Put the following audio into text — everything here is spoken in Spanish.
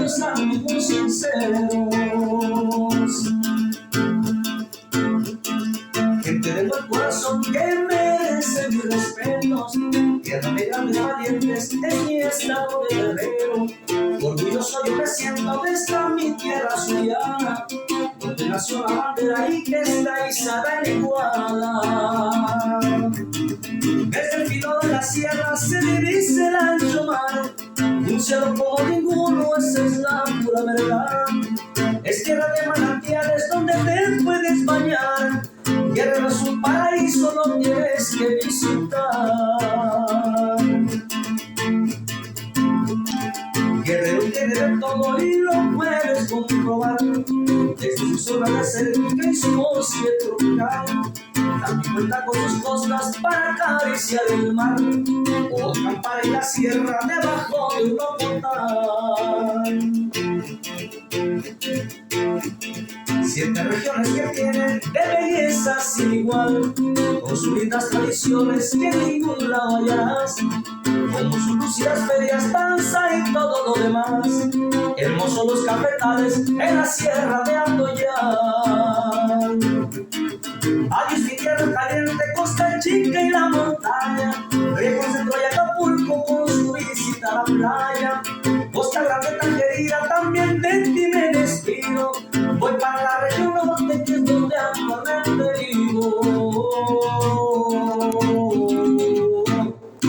varios amigos sinceros. Gente de buen corazón que merece mis respetos, tierra de grandes valientes en mi estado de Guerrero. Orgulloso yo me siento de esta mi tierra suyana, donde nació la bandera y que está izada en Iguala. Desde el filo de la sierra se divisa el ancho mar, un cielo como ninguno, esa es la pura verdad. Es tierra de manantiales donde te puedes bañar, Guerrero es un paraíso, lo tienes que visitar. Guerrero tiene de todo y lo puedes comprobar, desde su zona desértica y su bosque tropical. También cuenta con sus costas para acariciar el mar, o acampar en la sierra debajo de un portal. 7 regiones que tienen de belleza sin igual, con sus lindas tradiciones que en ningún lado hallarás, como sus lucidas ferias, danza y todo lo demás. Hermosos los cafetales en la sierra de Atoyac. Allí es mi tierra caliente, Costa Chica y la montaña, lejos de Troya, Acapulco con su visita a la playa.